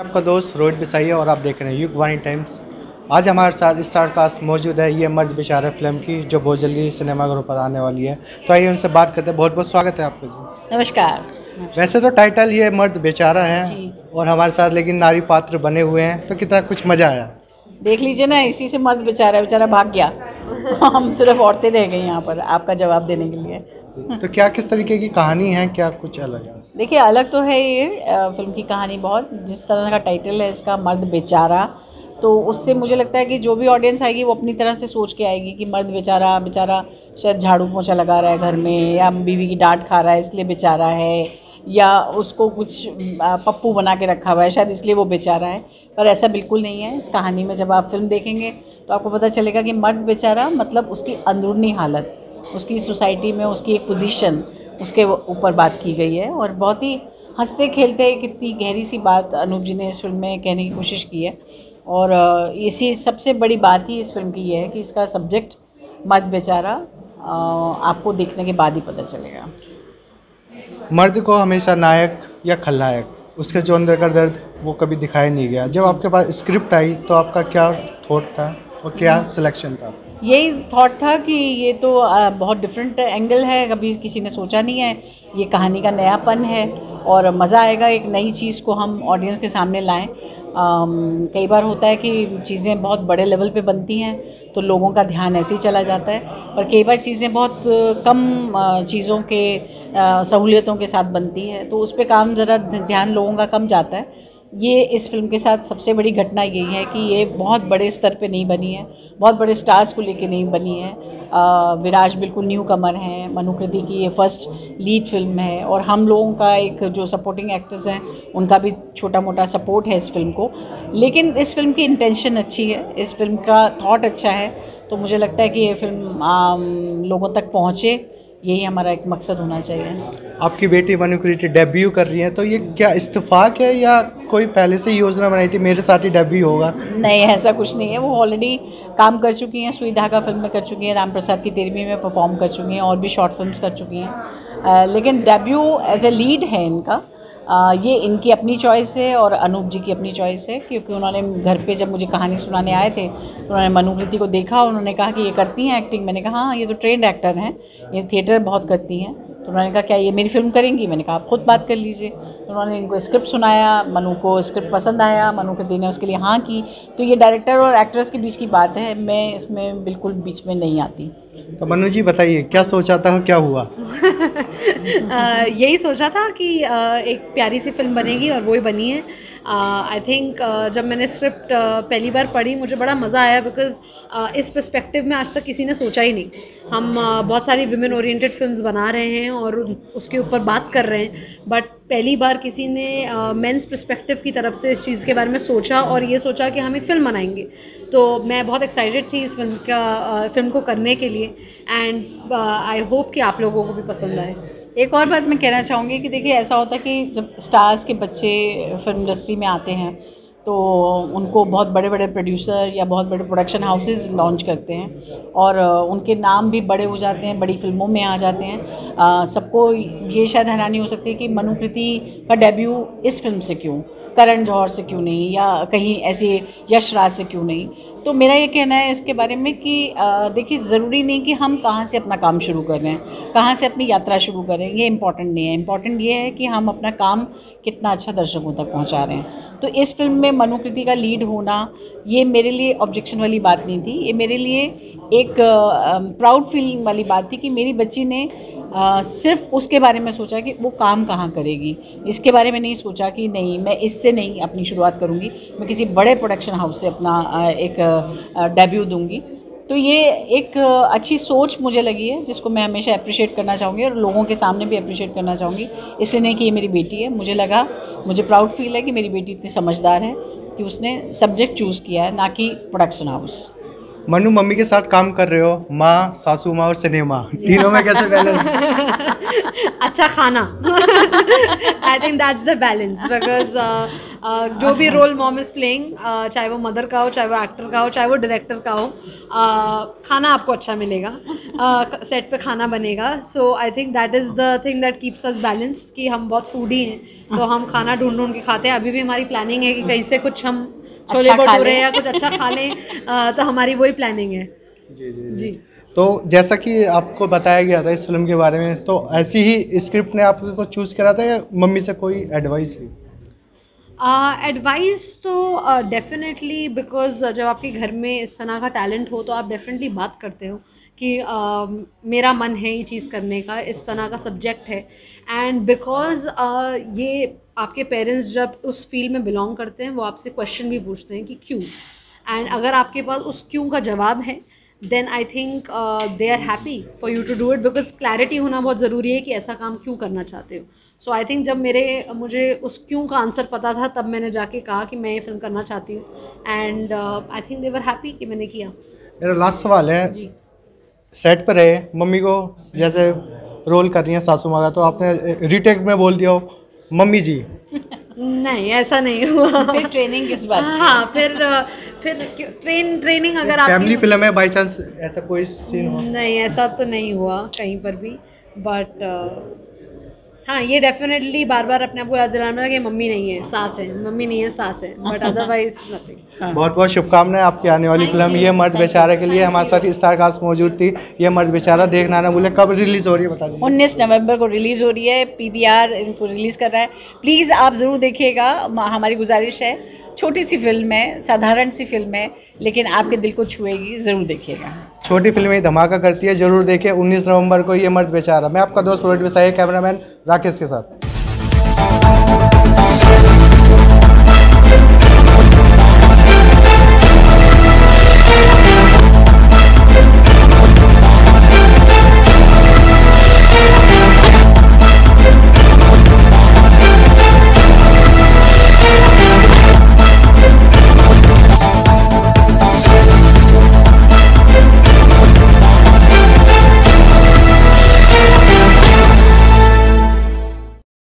आपका दोस्त रोहित बिसाई है और आप देख रहे हैं युग वाणी टाइम्स। आज हमारे साथ स्टार कास्ट मौजूद है। ये मर्द बेचारा फिल्म की जो बहुत जल्दी सिनेमाघरों पर आने वाली है, तो आइए उनसे बात करते हैं। बहुत बहुत स्वागत है आपका जी। नमस्कार। वैसे तो टाइटल ये मर्द बेचारा है जी। और हमारे साथ लेकिन नारी पात्र बने हुए हैं, तो कितना कुछ मज़ा आया। देख लीजिए ना, इसी से मर्द बेचारा भाग गया। हम सिर्फ औरतें रह गई यहाँ पर आपका जवाब देने के लिए। तो क्या किस तरीके की कहानी है, क्या कुछ अलग है? देखिए, अलग तो है ये फिल्म की कहानी बहुत। जिस तरह का टाइटल है इसका, मर्द बेचारा, तो उससे मुझे लगता है कि जो भी ऑडियंस आएगी वो अपनी तरह से सोच के आएगी कि मर्द बेचारा बेचारा शायद झाड़ू पोछा लगा रहा है घर में, या बीवी की डांट खा रहा है इसलिए बेचारा है, या उसको कुछ पप्पू बना के रखा हुआ है शायद इसलिए वो बेचारा है। पर ऐसा बिल्कुल नहीं है। इस कहानी में जब आप फिल्म देखेंगे तो आपको पता चलेगा कि मर्द बेचारा मतलब उसकी अंदरूनी हालत, उसकी सोसाइटी में उसकी एक पोजीशन, उसके ऊपर बात की गई है। और बहुत ही हंसते खेलते कितनी गहरी सी बात अनूप जी ने इस फिल्म में कहने की कोशिश की है। और इसी सबसे बड़ी बात ही इस फिल्म की ये है कि इसका सब्जेक्ट मर्द बेचारा आपको देखने के बाद ही पता चलेगा। मर्द को हमेशा नायक या खलनायक, उसके जो अंदर का दर्द वो कभी दिखाया नहीं गया। जब आपके पास स्क्रिप्ट आई तो आपका क्या थॉट था और क्या सिलेक्शन था? यही थॉट था कि ये तो बहुत डिफरेंट एंगल है, कभी किसी ने सोचा नहीं है। ये कहानी का नयापन है और मज़ा आएगा एक नई चीज़ को हम ऑडियंस के सामने लाएं। कई बार होता है कि चीज़ें बहुत बड़े लेवल पे बनती हैं तो लोगों का ध्यान ऐसे ही चला जाता है, पर कई बार चीज़ें बहुत कम चीज़ों के सहूलियतों के साथ बनती है तो उस पर काम ज़रा ध्यान लोगों का कम जाता है। ये इस फिल्म के साथ सबसे बड़ी घटना यही है कि ये बहुत बड़े स्तर पे नहीं बनी है, बहुत बड़े स्टार्स को लेके नहीं बनी है। विराज बिल्कुल न्यू कमर हैं, मनुकृति की ये फर्स्ट लीड फिल्म है, और हम लोगों का एक जो सपोर्टिंग एक्टर्स हैं उनका भी छोटा मोटा सपोर्ट है इस फिल्म को। लेकिन इस फिल्म की इंटेंशन अच्छी है, इस फिल्म का थॉट अच्छा है, तो मुझे लगता है कि ये फिल्म लोगों तक पहुँचे, यही हमारा एक मकसद होना चाहिए। आपकी बेटी मनुकृति डेब्यू कर रही है, तो ये क्या इत्तेफाक है या कोई पहले से योजना बनाई थी मेरे साथ ही डेब्यू होगा? नहीं, ऐसा कुछ नहीं है। वो ऑलरेडी काम कर चुकी हैं, सुई धागा फिल्म में कर चुकी हैं, राम प्रसाद की 13वीं में परफॉर्म कर चुकी हैं, और भी शॉर्ट फिल्म्स कर चुकी हैं। लेकिन डेब्यू एज ए लीड है इनका। ये इनकी अपनी चॉइस है और अनूप जी की अपनी चॉइस है, क्योंकि उन्होंने घर पे जब मुझे कहानी सुनाने आए थे तो उन्होंने मनुकृति को देखा, उन्होंने कहा कि ये करती हैं एक्टिंग। मैंने कहा हाँ, ये तो ट्रेंड एक्टर हैं, ये थिएटर बहुत करती हैं। तो उन्होंने कहा क्या ये मेरी फिल्म करेंगी? मैंने कहा आप खुद बात कर लीजिए। तो उन्होंने इनको स्क्रिप्ट सुनाया, मनु को स्क्रिप्ट पसंद आया, मनुकृति ने उसके लिए हाँ की। तो ये डायरेक्टर और एक्ट्रेस के बीच की बात है, मैं इसमें बिल्कुल बीच में नहीं आती। तो मनु जी बताइए, क्या सोचा था और क्या हुआ? यही सोचा था कि एक प्यारी सी फिल्म बनेगी और वही बनी है। आई थिंक जब मैंने स्क्रिप्ट पहली बार पढ़ी मुझे बड़ा मज़ा आया, बिकॉज़ इस पर्सपेक्टिव में आज तक किसी ने सोचा ही नहीं। हम बहुत सारी विमेन ओरिएंटेड फिल्म्स बना रहे हैं और उसके ऊपर बात कर रहे हैं, बट पहली बार किसी ने मेंस पर्सपेक्टिव की तरफ से इस चीज़ के बारे में सोचा और ये सोचा कि हम एक फ़िल्म बनाएंगे। तो मैं बहुत एक्साइटेड थी इस फिल्म को करने के लिए, एंड आई होप कि आप लोगों को भी पसंद आए। एक और बात मैं कहना चाहूँगी कि देखिए, ऐसा होता है कि जब स्टार्स के बच्चे फिल्म इंडस्ट्री में आते हैं तो उनको बहुत बड़े बड़े प्रोड्यूसर या बहुत बड़े प्रोडक्शन हाउसेस लॉन्च करते हैं और उनके नाम भी बड़े हो जाते हैं, बड़ी फिल्मों में आ जाते हैं। सबको ये शायद हैरानी हो सकती है कि मनुकृति का डेब्यू इस फिल्म से क्यों, करण जौहर से क्यों नहीं, या कहीं ऐसे यश राज से क्यों नहीं। तो मेरा ये कहना है इसके बारे में कि देखिए, ज़रूरी नहीं कि हम कहाँ से अपना काम शुरू कर रहे हैं, कहाँ से अपनी यात्रा शुरू करें, ये इम्पॉर्टेंट नहीं है। इम्पॉर्टेंट ये है कि हम अपना काम कितना अच्छा दर्शकों तक पहुँचा रहे हैं। तो इस फिल्म में मनुकृति का लीड होना ये मेरे लिए ऑब्जेक्शन वाली बात नहीं थी, ये मेरे लिए एक प्राउड फीलिंग वाली बात थी कि मेरी बच्ची ने सिर्फ उसके बारे में सोचा कि वो काम कहाँ करेगी, इसके बारे में नहीं सोचा कि नहीं मैं इससे नहीं अपनी शुरुआत करूँगी, मैं किसी बड़े प्रोडक्शन हाउस से अपना एक डेब्यू दूँगी। तो ये एक अच्छी सोच मुझे लगी है, जिसको मैं हमेशा अप्रिशिएट करना चाहूँगी और लोगों के सामने भी अप्रिशिएट करना चाहूँगी। इसलिए नहीं कि ये मेरी बेटी है, मुझे प्राउड फील है कि मेरी बेटी इतनी समझदार है कि उसने सब्जेक्ट चूज़ किया है, ना कि प्रोडक्शन हाउस। मनु, मम्मी के साथ काम कर रहे हो, माँ, सासू माँ और सिनेमा, तीनों में कैसे बैलेंस? अच्छा खाना। I think that's the balance, because जो भी रोल मॉम इज़ प्लेइंग, चाहे वो मदर का हो, चाहे वो एक्टर का हो, चाहे वो डायरेक्टर का हो, खाना आपको अच्छा मिलेगा, सेट पे खाना बनेगा. So I think that is the thing that keeps us balanced, कि हम बहुत फूडी हैं तो हम खाना ढूंढ ढूंढ के खाते हैं. अभी भी हमारी प्लानिंग है कि कहीं से कुछ हम छोले भटूरे या कुछ अच्छा खा लें, तो हमारी वही प्लानिंग है. जी. तो जैसा कि आपको बताया गया था इस फिल्म के बारे में, तो ऐसी ही स्क्रिप्ट ने आपको चूज़ करा था या मम्मी से कोई एडवाइस ली? एडवाइस तो डेफिनेटली, बिकॉज जब आपके घर में इस तरह का टैलेंट हो तो आप डेफिनेटली बात करते हो कि मेरा मन है ये चीज़ करने का, इस तरह का सब्जेक्ट है. एंड बिकॉज ये आपके पेरेंट्स जब उस फील्ड में बिलोंग करते हैं वो आपसे क्वेश्चन भी पूछते हैं कि क्यों. एंड अगर आपके पास उस क्यों का जवाब है, then I think they are happy for you to do it, because clarity होना बहुत ज़रूरी है कि ऐसा काम क्यों करना चाहते हो. सो आई थिंक जब मुझे उस क्यों का आंसर पता था, तब मैंने जाके कहा कि मैं ये फिल्म करना चाहती हूँ. And I think they were happy कि मैंने किया. मेरा लास्ट सवाल है, जी. सेट पर रहे मम्मी को जैसे रोल कर रही हैं सासू माँ का, तो आपने रीटेक में बोल दिया हो मम्मी जी? नहीं, ऐसा नहीं हुआ. फिर ट्रेनिंग किस बात? हाँ, फिर ट्रेनिंग अगर आप फैमिली फिल्म है, बाई चांस ऐसा कोई सीन हो? नहीं, ऐसा तो नहीं हुआ कहीं पर भी. बट हाँ, ये डेफिनेटली बार बार अपने आप को याद दिलाना कि मम्मी नहीं है, सास है. मम्मी नहीं है, सास है. But otherwise nothing. बहुत बहुत शुभकामनाएं आपकी आने वाली फिल्म ये मर्द बेचारा के लिए. हमारे साथ स्टार कास्ट मौजूद थी. ये मर्द बेचारा देखना ना भूलें. कब रिलीज हो रही है बता दीजिए? 19 नवंबर को रिलीज़ हो रही है. PVR इनको रिलीज़ कर रहा है. प्लीज़ आप ज़रूर देखिएगा. हमारी गुजारिश है. छोटी सी फिल्म है, साधारण सी फिल्म है, लेकिन आपके दिल को छुएगी. ज़रूर देखिएगा. छोटी फिल्में ही धमाका करती है. जरूर देखिए 19 नवंबर को ये मर्द बेचारा. मैं आपका दोस्त रोहित विसाई, कैमरामैन राकेश के साथ.